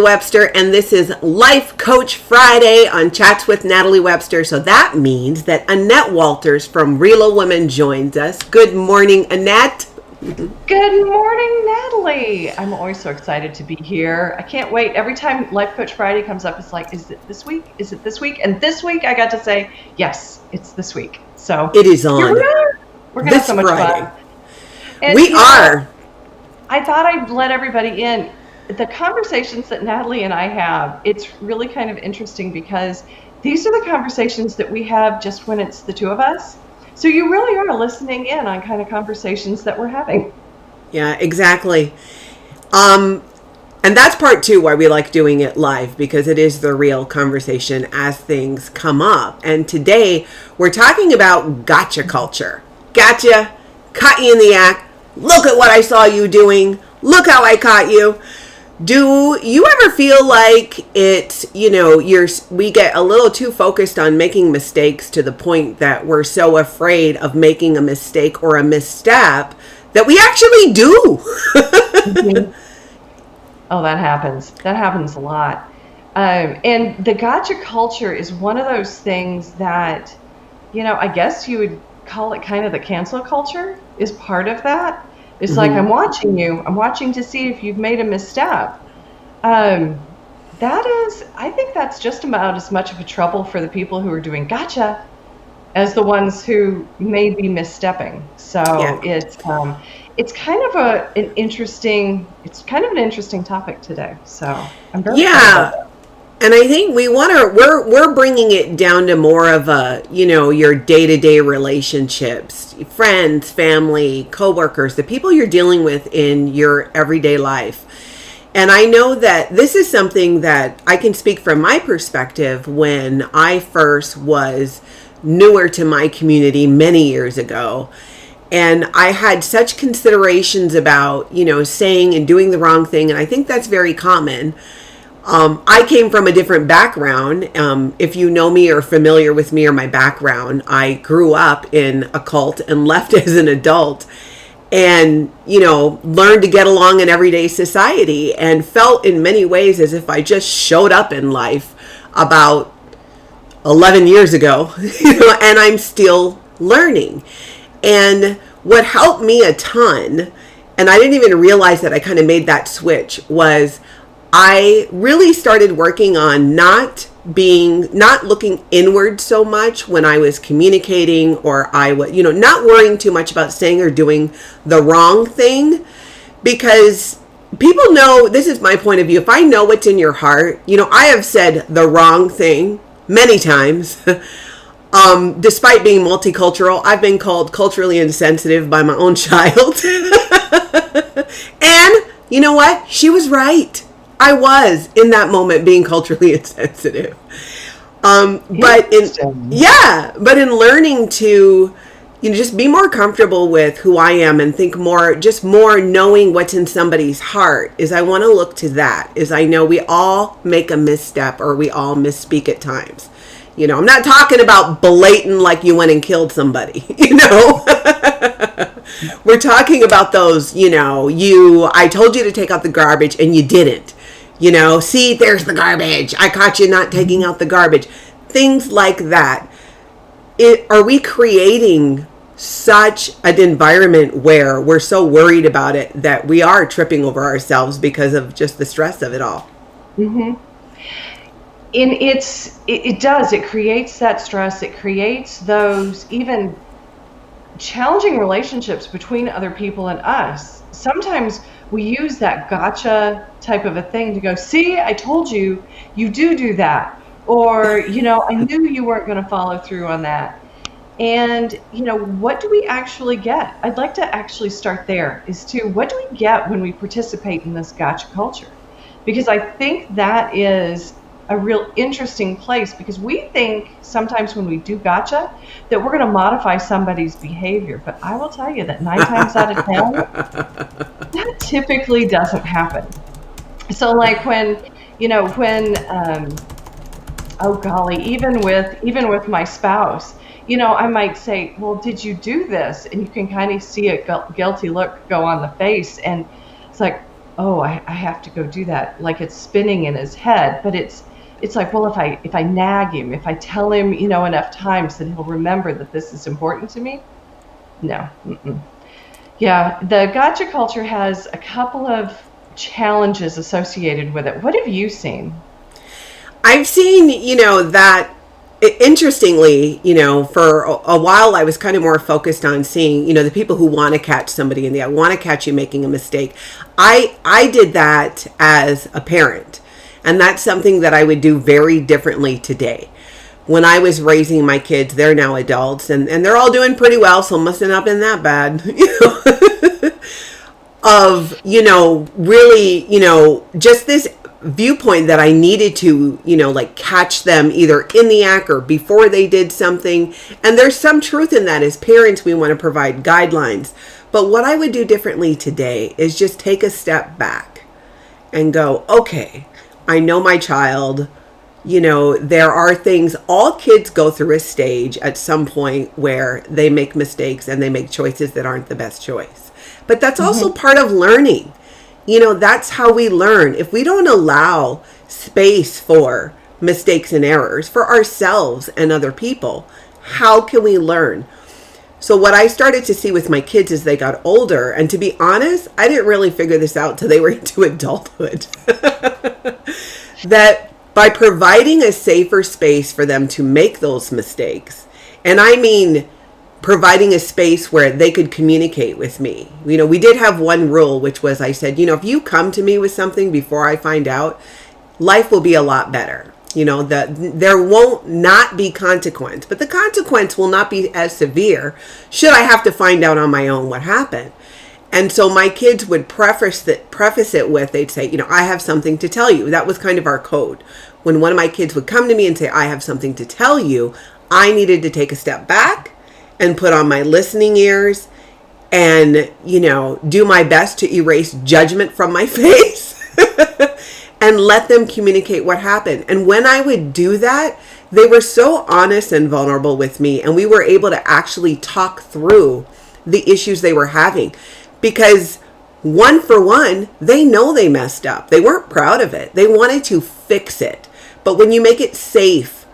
Webster, and this is Life Coach Friday on Chats with Natalie Webster. So that means that Annette Walters from Real Women joins us. Good morning, Annette. Good morning, Natalie. I'm always so excited to be here. I can't wait. Every time Life Coach Friday comes up, it's like, is it this week? Is it this week? And this week I got to say, yes, it's this week. So it is on. Here we are. We're going to have so much Friday. fun. And, we are. I thought I'd let everybody in. The conversations that Natalie and I have, it's really kind of interesting because these are the conversations that we have just when it's the two of us. So you really are listening in on kind of conversations that we're having. Yeah, exactly. And that's part two why we like doing it live, because it is the real conversation as things come up. And today we're talking about gotcha culture. Gotcha, caught you in the act. Look at what I saw you doing. Look how I caught you. Do you ever feel like it's, we get a little too focused on making mistakes to the point that we're so afraid of making a mistake or a misstep that we actually do? Mm-hmm. Oh, that happens. That happens a lot. And the gotcha culture is one of those things that, I guess you would call it kind of the cancel culture is part of that. It's like, I'm watching you. I'm watching to see if you've made a misstep. I think that's just about as much of a trouble for the people who are doing gotcha as the ones who may be misstepping. So yeah. It's kind of an interesting topic today. So I'm very excited about that. And I think we're bringing it down to more of a, your day-to-day relationships, friends, family, coworkers, the people you're dealing with in your everyday life. And I know that this is something that I can speak from my perspective when I first was newer to my community many years ago. And I had such considerations about, saying and doing the wrong thing. And I think that's very common. I came from a different background. If you know me or familiar with me or my background, I grew up in a cult and left as an adult and, learned to get along in everyday society and felt in many ways as if I just showed up in life about 11 years ago, and I'm still learning. And what helped me a ton, and I didn't even realize that I kind of made that switch, was I really started working on not looking inward so much when I was communicating, or I was, not worrying too much about saying or doing the wrong thing, because people know, this is my point of view. If I know what's in your heart, I have said the wrong thing many times. Despite being multicultural, I've been called culturally insensitive by my own child. And you know what? She was right. I was in that moment being culturally insensitive. But in learning to, just be more comfortable with who I am and think more knowing what's in somebody's heart, is I want to look to that, is I know we all make a misstep or we all misspeak at times. I'm not talking about blatant like you went and killed somebody, We're talking about those, I told you to take out the garbage and you didn't. See, there's the garbage. I caught you not taking out the garbage. Things like that. Are we creating such an environment where we're so worried about it that we are tripping over ourselves because of just the stress of it all? Mm-hmm. And it does. It creates that stress. It creates those even challenging relationships between other people and us. Sometimes we use that gotcha type of a thing to go, see, I told you, you do that. Or, I knew you weren't going to follow through on that. And, what do we actually get? I'd like to actually start there, is to what do we get when we participate in this gotcha culture? Because I think that is a real interesting place, because we think sometimes when we do gotcha that we're going to modify somebody's behavior. But I will tell you that 9 times out of 10, that typically doesn't happen. So like when oh golly, even with my spouse, I might say, well, did you do this? And you can kind of see a guilty look go on the face. And it's like, oh, I have to go do that. Like it's spinning in his head, but it's like, well, if I nag him, if I tell him, enough times that he'll remember that this is important to me. No. Mm-mm. Yeah, the gotcha culture has a couple of challenges associated with it. What have you seen? I've seen, that interestingly, for a while I was kind of more focused on seeing, the people who want to catch somebody in the, I want to catch you making a mistake. I did that as a parent, and that's something that I would do very differently today. When I was raising my kids, they're now adults and they're all doing pretty well, so it must have not been that bad. Of, really, just this viewpoint that I needed to, like catch them either in the act or before they did something. And there's some truth in that. As parents, we want to provide guidelines. But what I would do differently today is just take a step back and go, okay, I know my child. There are things, all kids go through a stage at some point where they make mistakes and they make choices that aren't the best choice. But that's also part of learning. That's how we learn. If we don't allow space for mistakes and errors for ourselves and other people, how can we learn? So what I started to see with my kids as they got older, and to be honest, I didn't really figure this out till they were into adulthood, that by providing a safer space for them to make those mistakes, and I mean providing a space where they could communicate with me. We did have one rule, which was I said, if you come to me with something before I find out, life will be a lot better. There won't not be consequence, but the consequence will not be as severe should I have to find out on my own what happened. And so my kids would preface it with, they'd say, I have something to tell you. That was kind of our code. When one of my kids would come to me and say, I have something to tell you, I needed to take a step back and put on my listening ears and, do my best to erase judgment from my face and let them communicate what happened. And when I would do that, they were so honest and vulnerable with me, and we were able to actually talk through the issues they were having. Because one for one, they know they messed up. They weren't proud of it. They wanted to fix it. But when you make it safe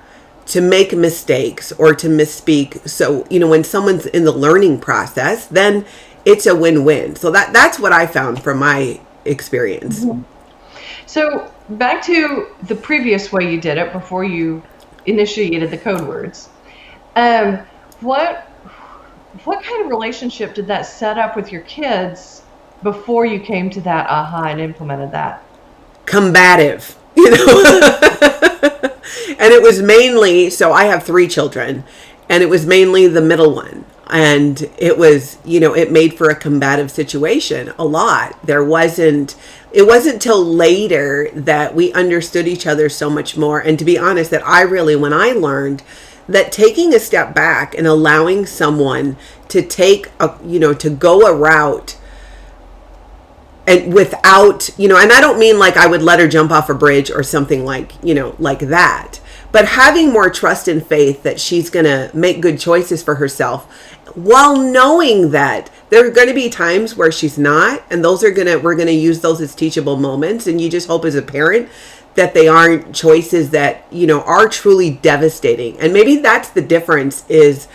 to make mistakes or to misspeak, so, when someone's in the learning process, then it's a win-win. So that's what I found from my experience. Mm-hmm. So back to the previous way you did it before you initiated the code words. What kind of relationship did that set up with your kids before you came to that aha and implemented that? Combative, And it was mainly, so I have 3 children, and it was mainly the middle one. And it was, it made for a combative situation a lot. It wasn't till later that we understood each other so much more. And to be honest, that when I learned that taking a step back and allowing someone to to go a route and without, and I don't mean like I would let her jump off a bridge or something like that, but having more trust and faith that she's going to make good choices for herself, while knowing that there are going to be times where she's not, and we're going to use those as teachable moments. And you just hope as a parent that they aren't choices that, are truly devastating. And maybe that's the difference, is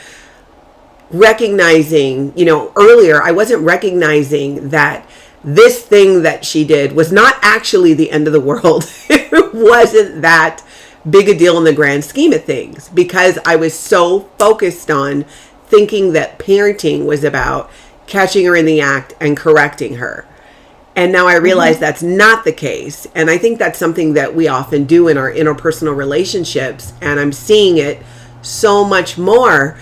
recognizing, earlier I wasn't recognizing that this thing that she did was not actually the end of the world. It wasn't that big a deal in the grand scheme of things, because I was so focused on thinking that parenting was about catching her in the act and correcting her. And now I realize that's not the case. And I think that's something that we often do in our interpersonal relationships. And I'm seeing it so much more.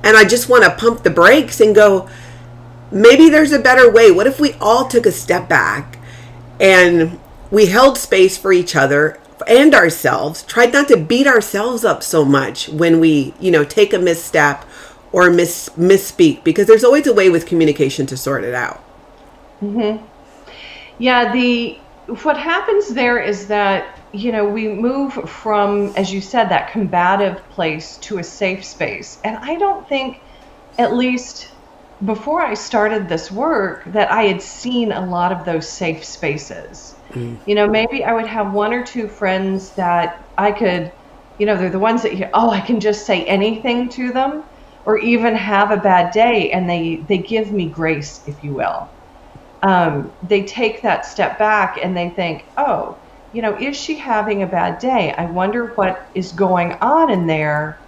And I just want to pump the brakes and go, maybe there's a better way. What if we all took a step back and we held space for each other and ourselves, tried not to beat ourselves up so much when we, take a misstep or misspeak, because there's always a way with communication to sort it out. Mm-hmm. Yeah, what happens there is that, we move from, as you said, that combative place to a safe space. And I don't think, at least before I started this work, that I had seen a lot of those safe spaces. Maybe I would have one or two friends that I could, they're the ones that I can just say anything to them, or even have a bad day, and they give me grace, if you will. They take that step back and they think, oh, is she having a bad day? I wonder what is going on in there,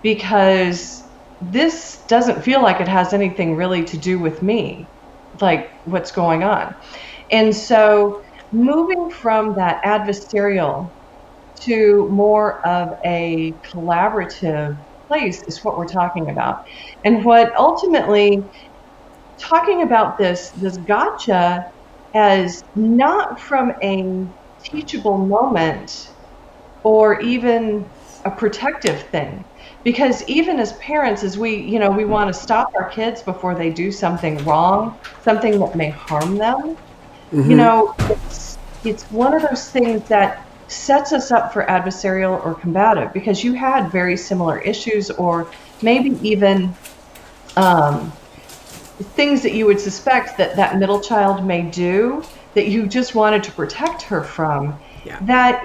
because this doesn't feel like it has anything really to do with me, like what's going on. And so moving from that adversarial to more of a collaborative place is what we're talking about. And what ultimately, talking about this gotcha as not from a teachable moment or even a protective thing. Because even as parents, as we want to stop our kids before they do something wrong, something that may harm them, it's one of those things that sets us up for adversarial or combative, because you had very similar issues, or maybe even things that you would suspect that middle child may do that you just wanted to protect her from. Yeah. That,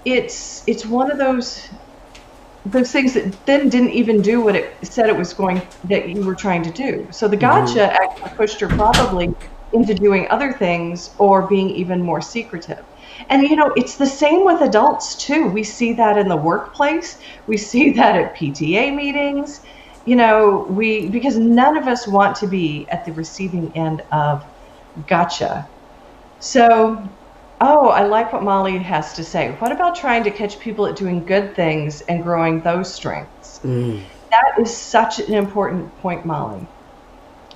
it's one of those things that then didn't even do what it said it was going, that you were trying to do. So the gotcha actually pushed her probably into doing other things or being even more secretive. And it's the same with adults too. We see that in the workplace. We see that at PTA meetings. Because none of us want to be at the receiving end of gotcha. So, I like what Molly has to say. What about trying to catch people at doing good things and growing those strengths? That is such an important point, Molly,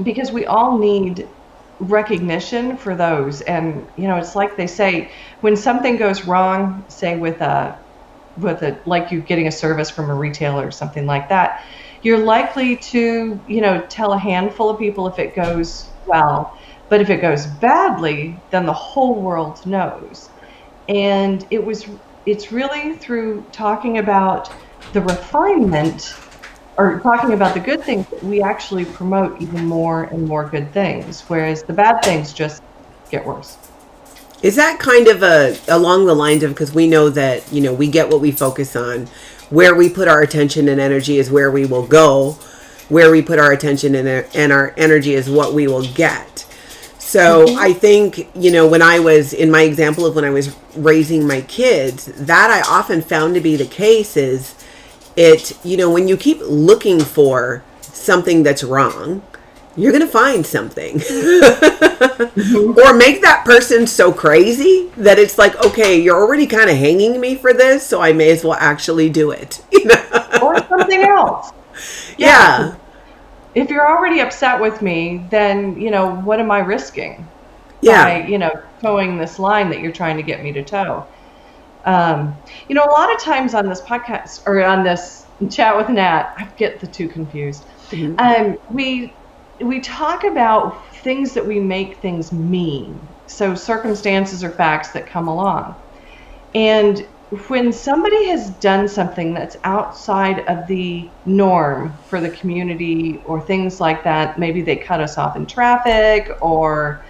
because we all need recognition for those. And, it's like they say, when something goes wrong, say with like you getting a service from a retailer or something like that, you're likely to, tell a handful of people if it goes well. But if it goes badly, then the whole world knows. And it's really through talking about the refinement, or talking about the good things, that we actually promote even more and more good things, whereas the bad things just get worse. Is that kind of along the lines of, because we know that, we get what we focus on. Where we put our attention and energy is where we will go. Where we put our attention and our energy is what we will get. So I think, when I was, in my example of when I was raising my kids, that I often found to be the case is when you keep looking for something that's wrong, you're going to find something. Or make that person so crazy that it's like, okay, you're already kind of hanging me for this, so I may as well actually do it. Or something else. Yeah. If you're already upset with me, then, what am I risking? Yeah. By, towing this line that you're trying to get me to tow. A lot of times on this podcast, or on this chat with Nat, I get the two confused. We talk about things that we make things mean. So circumstances or facts that come along. And when somebody has done something that's outside of the norm for the community or things like that, maybe they cut us off in traffic, or,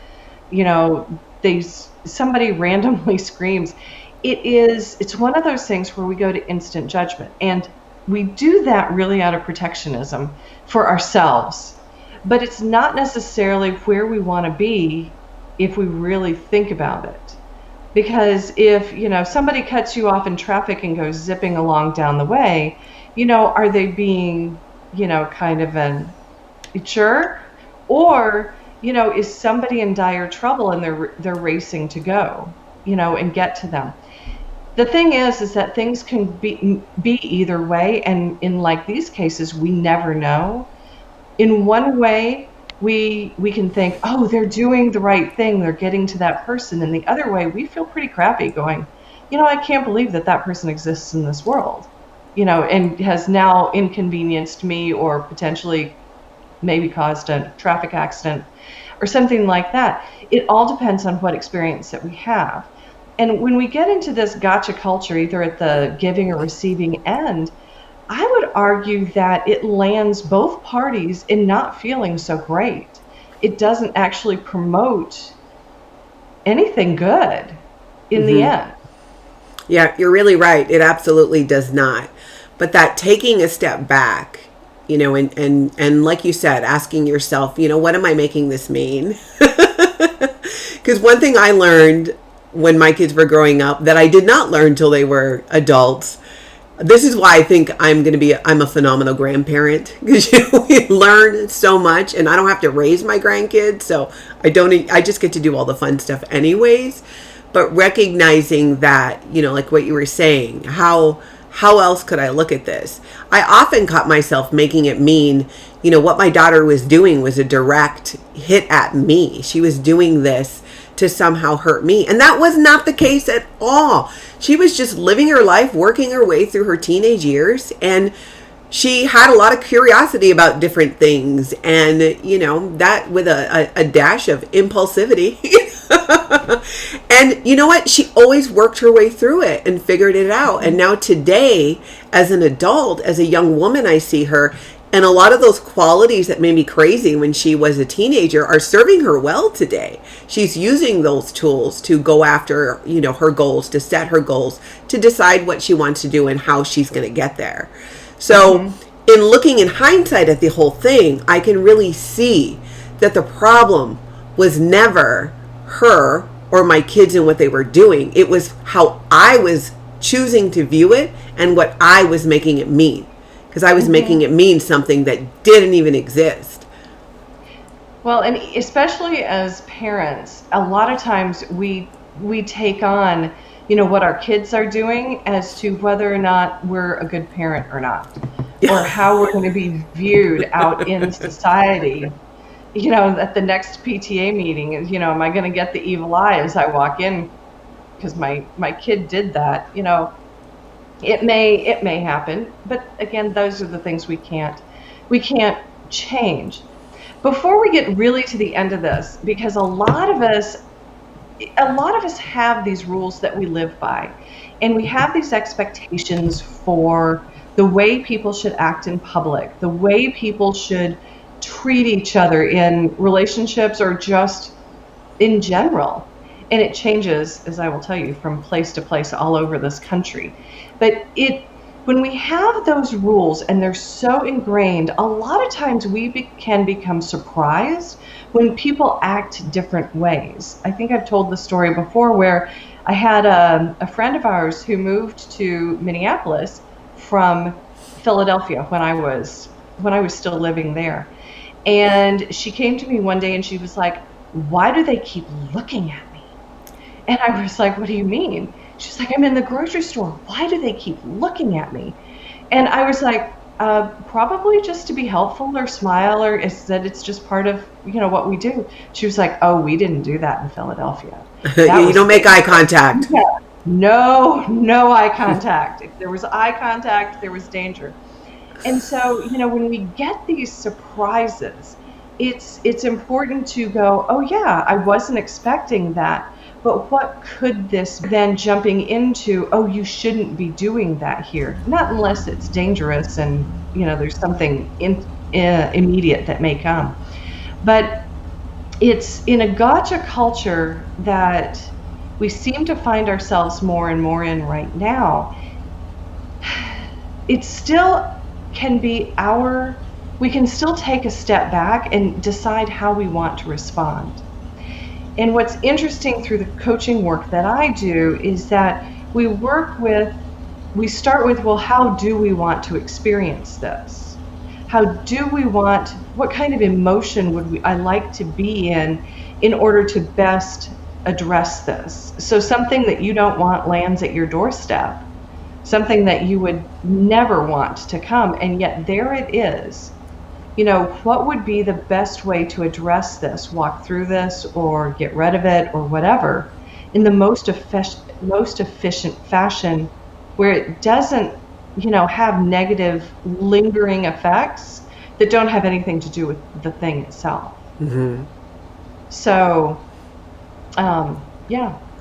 somebody randomly screams. It's one of those things where we go to instant judgment. And we do that really out of protectionism for ourselves. But it's not necessarily where we want to be if we really think about it. Because if, somebody cuts you off in traffic and goes zipping along down the way, are they being, kind of an jerk? Or, is somebody in dire trouble and they're racing to go, and get to them? The thing is that things can be either way. And in like these cases, we never know. In one way, we can think, oh, they're doing the right thing, they're getting to that person. And the other way, we feel pretty crappy going, I can't believe that person exists in this world, and has now inconvenienced me, or potentially maybe caused a traffic accident or something like that. It all depends on what experience that we have. And when we get into this gotcha culture, either at the giving or receiving end, I would argue that it lands both parties in not feeling so great. It doesn't actually promote anything good in the Mm-hmm. end. Yeah, you're really right. It absolutely does not. But that taking a step back, and like you said, asking yourself, what am I making this mean? Because one thing I learned when my kids were growing up that I did not learn till they were adults. This is why I think I'm a phenomenal grandparent, because we learn so much, and I don't have to raise my grandkids, so I just get to do all the fun stuff anyways. But recognizing that, like what you were saying, how else could I look at this? I often caught myself making it mean, what my daughter was doing was a direct hit at me. She was doing this to somehow hurt me. And that was not the case at all. She was just living her life, working her way through her teenage years, and she had a lot of curiosity about different things, and that with a dash of impulsivity. And you know what, she always worked her way through it and figured it out. And now today, as an adult, as a young woman, I see her, and a lot of those qualities that made me crazy when she was a teenager are serving her well today. She's using those tools to go after, her goals, to set her goals, to decide what she wants to do and how she's going to get there. So in looking in hindsight at the whole thing, I can really see that the problem was never her or my kids and what they were doing. It was how I was choosing to view it and what I was making it mean. Because I was making it mean something that didn't even exist. Well, and especially as parents, a lot of times we take on, what our kids are doing as to whether or not we're a good parent or not, or how we're going to be viewed out in society. At the next PTA meeting, am I going to get the evil eye as I walk in because my kid did that? It may happen, but again, those are the things we can't change. Before we get really to the end of this, because a lot of us have these rules that we live by, and we have these expectations for the way people should act in public, the way people should treat each other in relationships or just in general. And it changes, as I will tell you, from place to place all over this country. But when we have those rules and they're so ingrained, a lot of times we can become surprised when people act different ways. I think I've told the story before where I had a friend of ours who moved to Minneapolis from Philadelphia when I was still living there. And she came to me one day and she was like, "Why do they keep looking at me?" And I was like, "What do you mean?" She's like, "I'm in the grocery store. Why do they keep looking at me?" And I was like, probably just to be helpful or smile, or is that it's just part of, what we do. She was like, "Oh, we didn't do that in Philadelphia." You don't make eye contact. Yeah, no eye contact. If there was eye contact, there was danger. And so, when we get these surprises, it's important to go, "Oh yeah, I wasn't expecting that. But what could this then jumping into, oh, you shouldn't be doing that here." Not unless it's dangerous and, there's something immediate that may come. But it's in a gotcha culture that we seem to find ourselves more and more in right now. It still can be we can still take a step back and decide how we want to respond. And what's interesting through the coaching work that I do is that we start with, well, how do we want to experience this? What kind of emotion would I like to be in order to best address this? So something that you don't want lands at your doorstep, something that you would never want to come, and yet there it is. What would be the best way to address this, walk through this, or get rid of it, or whatever, in the most efficient fashion, where it doesn't, have negative lingering effects that don't have anything to do with the thing itself. Mm-hmm. So,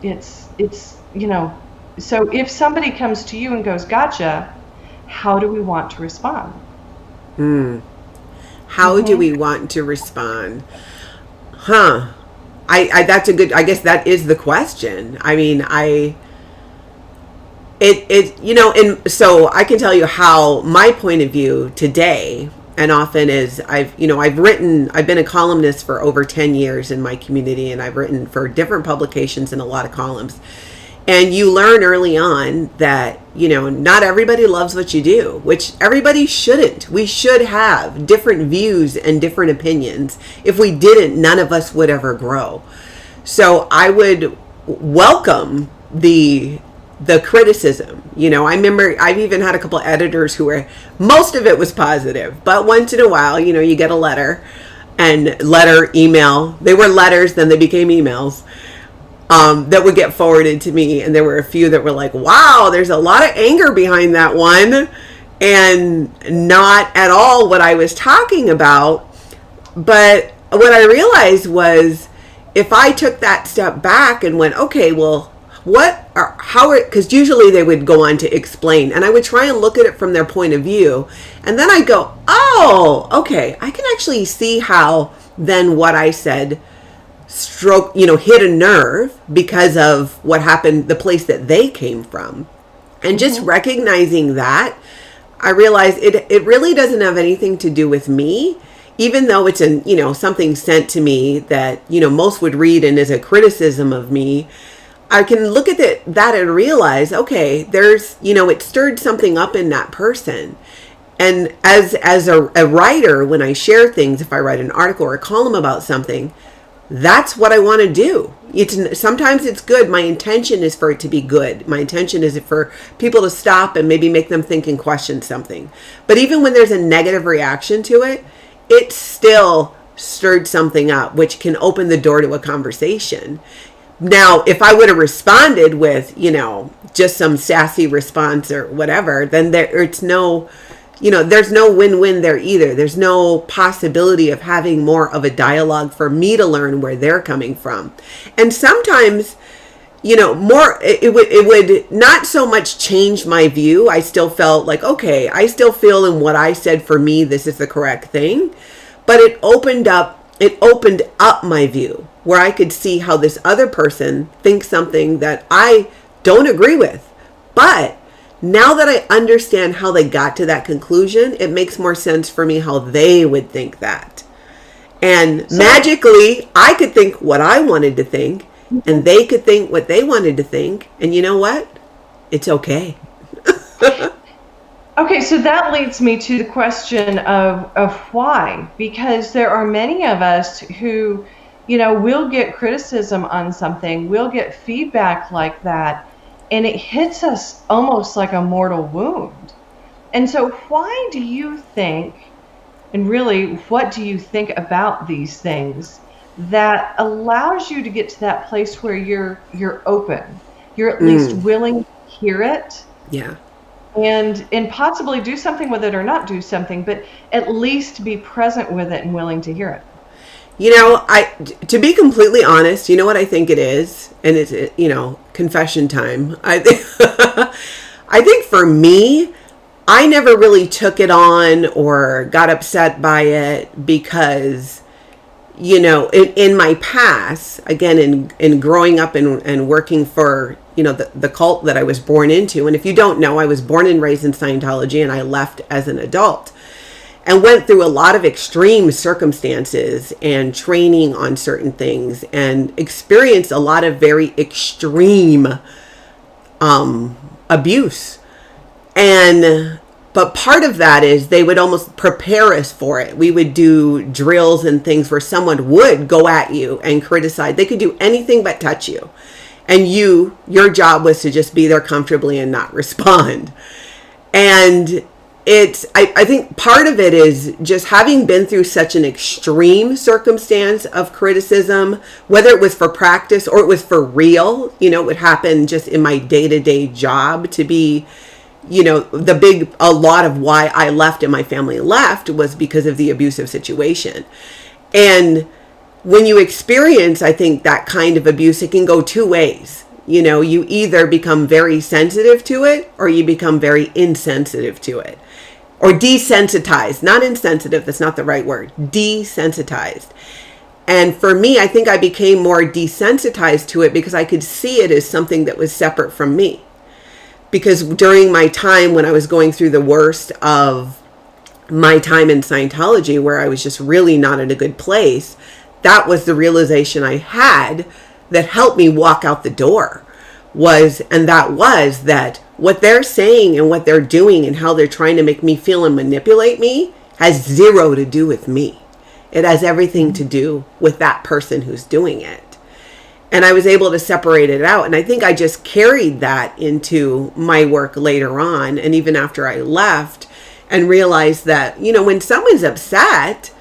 it's so if somebody comes to you and goes, "Gotcha," how do we want to respond? How do we want to respond? Huh. That's a good, I guess that is the question. I mean, and so I can tell you how my point of view today, and often is I've been a columnist for over 10 years in my community, and I've written for different publications and a lot of columns. And you learn early on that, not everybody loves what you do, which everybody shouldn't. We should have different views and different opinions. If we didn't, none of us would ever grow. So I would welcome the criticism. I remember I've even had a couple editors who were, most of it was positive, but once in a while, you get a letter, email. They were letters, then they became emails. That would get forwarded to me. And there were a few that were like, wow, there's a lot of anger behind that one. And not at all what I was talking about. But what I realized was, if I took that step back and went, okay, well, because usually they would go on to explain, and I would try and look at it from their point of view. And then I go, oh, okay, I can actually see how then what I said hit a nerve because of what happened, the place that they came from. And just recognizing that, I realized it really doesn't have anything to do with me, even though it's something sent to me that, most would read and is a criticism of me. I can look at that and realize, okay, there's, it stirred something up in that person. And as a writer, when I share things, if I write an article or a column about something, that's what I want to do. Sometimes it's good. My intention is for it to be good. My intention is for people to stop and maybe make them think and question something. But even when there's a negative reaction to it, it still stirred something up, which can open the door to a conversation. Now, if I would have responded with, just some sassy response or whatever, then there's no win-win there either. There's no possibility of having more of a dialogue for me to learn where they're coming from. And sometimes, it would not so much change my view. I still felt like, okay, I still feel in what I said for me, this is the correct thing. But it opened up my view, where I could see how this other person thinks something that I don't agree with. But now that I understand how they got to that conclusion, it makes more sense for me how they would think that. And magically, I could think what I wanted to think, and they could think what they wanted to think. And you know what? It's okay. Okay, so that leads me to the question of why. Because there are many of us who, will get criticism on something, we'll get feedback like that, and it hits us almost like a mortal wound. And so why do you think, and really, what do you think about these things that allows you to get to that place where you're open, you're at least willing to hear it? Yeah. And possibly do something with it, or not do something, but at least be present with it and willing to hear it. To be completely honest, you know what I think it is? And it's, confession time. I think for me, I never really took it on or got upset by it because, in my past, again, in growing up and working for, the cult that I was born into. And if you don't know, I was born and raised in Scientology, and I left as an adult. And went through a lot of extreme circumstances and training on certain things, and experienced a lot of very extreme abuse. But part of that is they would almost prepare us for it. We would do drills and things where someone would go at you and criticize. They could do anything but touch you. And your job was to just be there comfortably and not respond. And I think part of it is just having been through such an extreme circumstance of criticism, whether it was for practice or it was for real, it would happen just in my day-to-day job to be, a lot of why I left and my family left was because of the abusive situation. And when you experience, I think, that kind of abuse, it can go two ways. You either become very sensitive to it or you become very insensitive to it. Or desensitized, not insensitive, that's not the right word, desensitized. And for me, I think I became more desensitized to it because I could see it as something that was separate from me. Because during my time when I was going through the worst of my time in Scientology, where I was just really not in a good place, that was the realization I had that helped me walk out the door. That what they're saying and what they're doing and how they're trying to make me feel and manipulate me has zero to do with me. It has everything to do with that person who's doing it. And I was able to separate it out. And I think I just carried that into my work later on. And even after I left, and realized that, when someone's upset,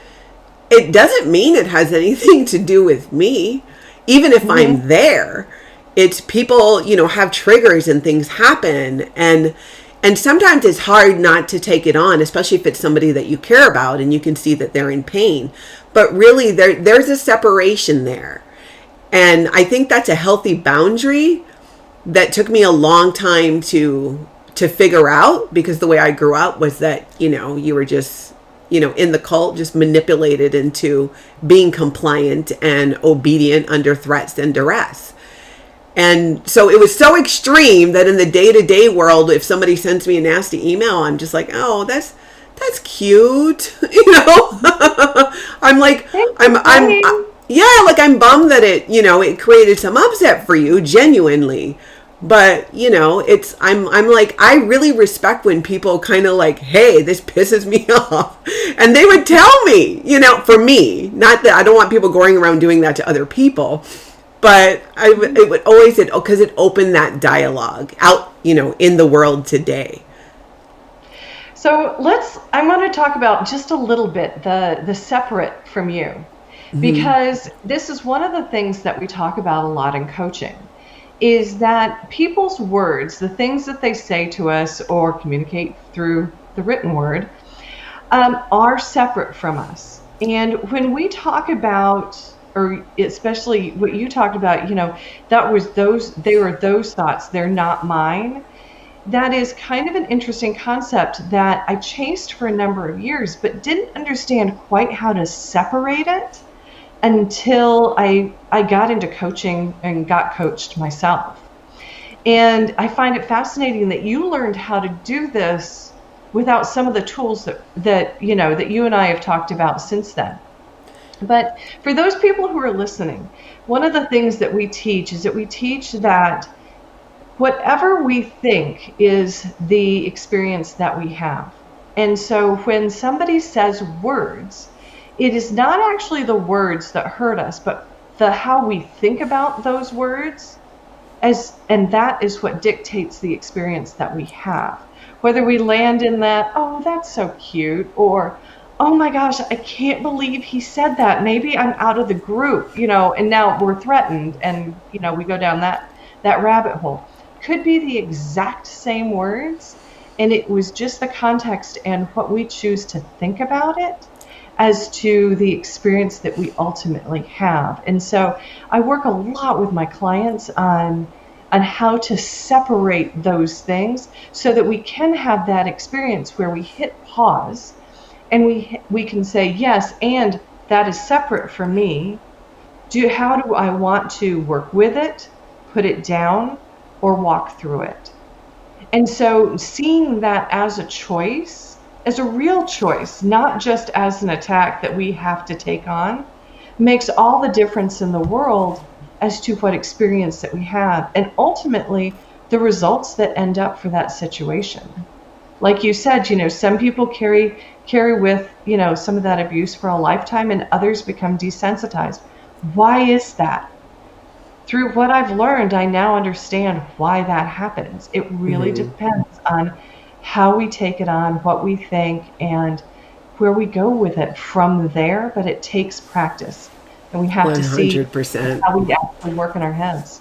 it doesn't mean it has anything to do with me. Even if I'm there, it's people, have triggers and things happen. And sometimes it's hard not to take it on, especially if it's somebody that you care about and you can see that they're in pain. But really, there's a separation there. And I think that's a healthy boundary that took me a long time to figure out, because the way I grew up was that, you were just, in the cult, just manipulated into being compliant and obedient under threats and duress. And so it was so extreme that in the day-to-day world, if somebody sends me a nasty email, I'm just like, oh, that's cute. I'm like, I'm bummed that it created some upset for you, genuinely. But, I'm like, I really respect when people kind of like, hey, this pisses me off. And they would tell me, for me, not that I don't want people going around doing that to other people. But it would always, because it opened that dialogue out, in the world today. So I want to talk about just a little bit the separate from you, because this is one of the things that we talk about a lot in coaching, is that people's words, the things that they say to us or communicate through the written word, are separate from us. And when we talk about, or especially what you talked about, they were those thoughts, they're not mine. That is kind of an interesting concept that I chased for a number of years, but didn't understand quite how to separate it until I got into coaching and got coached myself. And I find it fascinating that you learned how to do this without some of the tools that you and I have talked about since then. But for those people who are listening, one of the things that we teach is that whatever we think is the experience that we have. And so when somebody says words, it is not actually the words that hurt us, but how we think about those words, and that is what dictates the experience that we have. Whether we land in that, oh, that's so cute, or oh my gosh, I can't believe he said that. Maybe I'm out of the group, and now we're threatened, and we go down that rabbit hole. Could be the exact same words, and it was just the context and what we choose to think about it as to the experience that we ultimately have. And so I work a lot with my clients on how to separate those things so that we can have that experience where we hit pause and we can say, yes, and that is separate from me. How do I want to work with it, put it down, or walk through it? And so seeing that as a choice, as a real choice, not just as an attack that we have to take on, makes all the difference in the world as to what experience that we have, and ultimately the results that end up for that situation. Like you said, some people carry with, some of that abuse for a lifetime, and others become desensitized. Why is that? Through what I've learned, I now understand why that happens. It really depends on how we take it on, what we think, and where we go with it from there. But it takes practice, and we have 100%. To see how we actually work in our heads.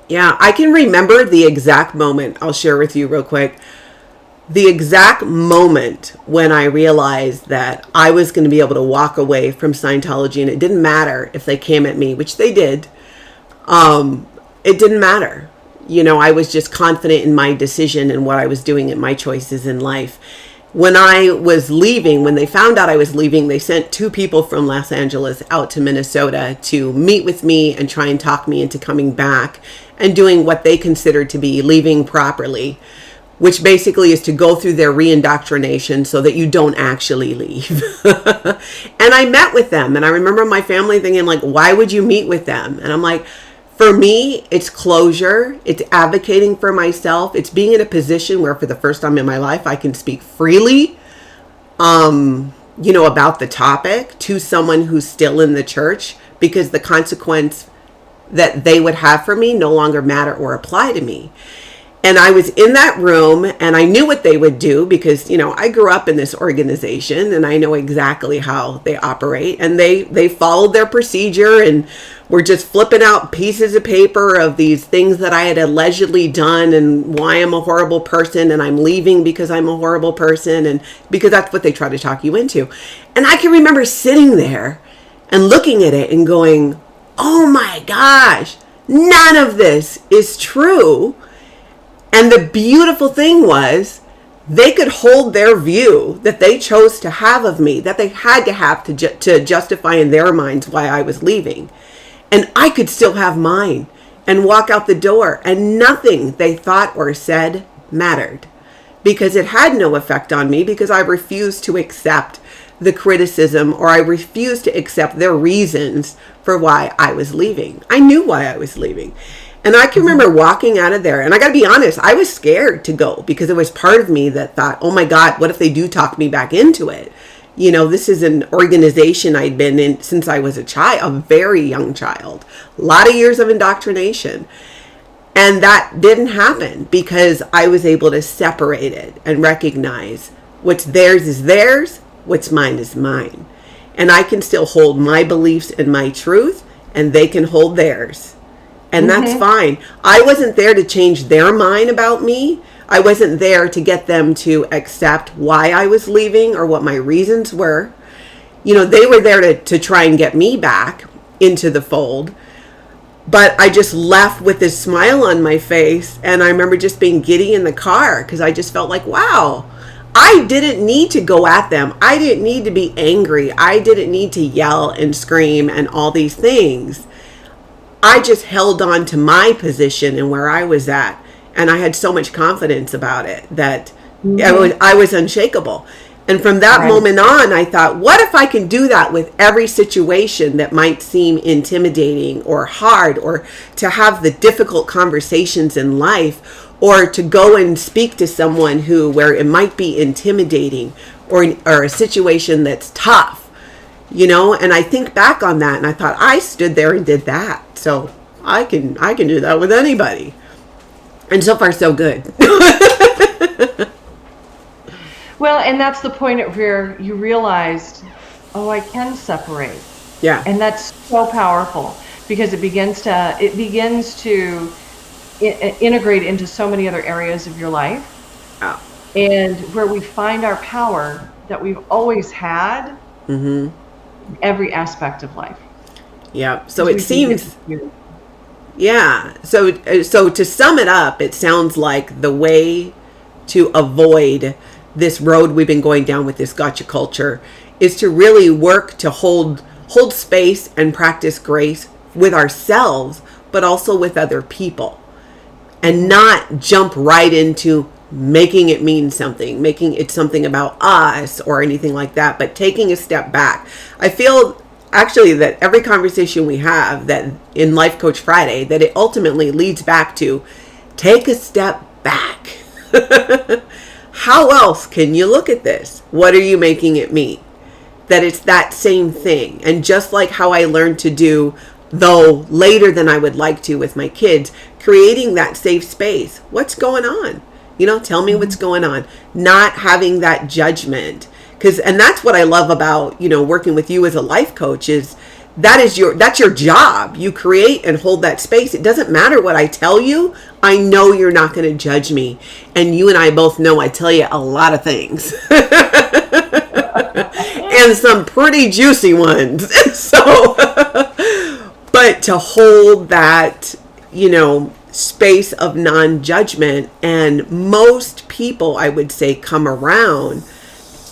Yeah, I can remember the exact moment. I'll share with you real quick. The exact moment when I realized that I was going to be able to walk away from Scientology, and it didn't matter if they came at me, which they did. It didn't matter. I was just confident in my decision and what I was doing and my choices in life. When I was leaving, when they found out I was leaving, they sent 2 people from Los Angeles out to Minnesota to meet with me and try and talk me into coming back and doing what they considered to be leaving properly, which basically is to go through their reindoctrination so that you don't actually leave. And I met with them, and I remember my family thinking, like, why would you meet with them? And I'm like, for me, it's closure. It's advocating for myself. It's being in a position where for the first time in my life, I can speak freely, about the topic to someone who's still in the church, because the consequence that they would have for me no longer matter or apply to me. And I was in that room and I knew what they would do because, I grew up in this organization and I know exactly how they operate, and they followed their procedure and were just flipping out pieces of paper of these things that I had allegedly done and why I'm a horrible person and I'm leaving because I'm a horrible person, and because that's what they try to talk you into. And I can remember sitting there and looking at it and going, oh my gosh, none of this is true. And the beautiful thing was they could hold their view that they chose to have of me, that they had to have to justify in their minds why I was leaving. And I could still have mine and walk out the door, and nothing they thought or said mattered, because it had no effect on me, because I refused to accept the criticism, or I refused to accept their reasons for why I was leaving. I knew why I was leaving. And I can remember walking out of there, and I got to be honest, I was scared to go, because it was part of me that thought, oh my God, what if they do talk me back into it? This is an organization I'd been in since I was a very young child, a lot of years of indoctrination. And that didn't happen because I was able to separate it and recognize what's theirs is theirs, what's mine is mine. And I can still hold my beliefs and my truth, and they can hold theirs. And that's fine. I wasn't there to change their mind about me. I wasn't there to get them to accept why I was leaving or what my reasons were. They were there to try and get me back into the fold. But I just left with this smile on my face. And I remember just being giddy in the car because I just felt like, wow, I didn't need to go at them. I didn't need to be angry. I didn't need to yell and scream and all these things. I just held on to my position and where I was at. And I had so much confidence about it that I was unshakable. And from that moment on, I thought, what if I can do that with every situation that might seem intimidating or hard, or to have the difficult conversations in life, or to go and speak to someone where it might be intimidating or a situation that's tough. And I think back on that and I thought, I stood there and did that. So I can do that with anybody. And so far, so good. Well, and that's the point at where you realized, oh, I can separate. Yeah. And that's so powerful, because it begins to integrate into so many other areas of your life. Oh. And where we find our power that we've always had. Every aspect of life. Yeah. So it seems, yeah. So to sum it up, it sounds like the way to avoid this road we've been going down with this gotcha culture is to really work to hold space and practice grace with ourselves, but also with other people, and not jump right into making it mean something, making it something about us or anything like that, but taking a step back. I feel actually that every conversation we have that in Life Coach Friday, that it ultimately leads back to take a step back. How else can you look at this? What are you making it mean? That it's that same thing. And just like how I learned to do, though later than I would like to with my kids, creating that safe space. What's going on? Tell me what's going on. Not having that judgment. And that's what I love about, working with you as a life coach is that's your job. You create and hold that space. It doesn't matter what I tell you. I know you're not going to judge me. And you and I both know I tell you a lot of things. And some pretty juicy ones. So, but to hold that, space of non-judgment, and most people, I would say, come around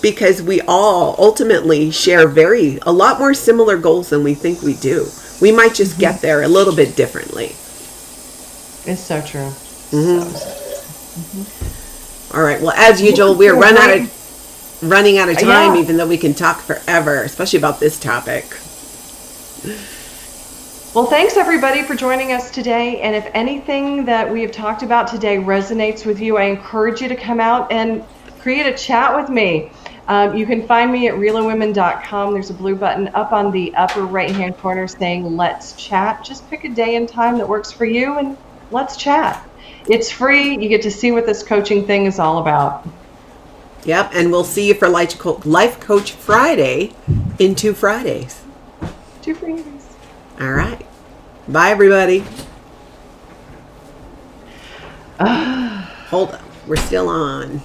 because we all ultimately share a lot more similar goals than we think we do. We might just get there a little bit differently. It's so true. All right. Well, as usual, we're running out of time, even though we can talk forever, especially about this topic. Well, thanks everybody for joining us today. And if anything that we have talked about today resonates with you, I encourage you to come out and create a chat with me. You can find me at realwomen.com. There's a blue button up on the upper right-hand corner saying let's chat. Just pick a day and time that works for you and let's chat. It's free. You get to see what this coaching thing is all about. Yep, and we'll see you for Life Coach Friday in 2 Fridays. 2 Fridays. All right. Bye, everybody. Hold up. We're still on.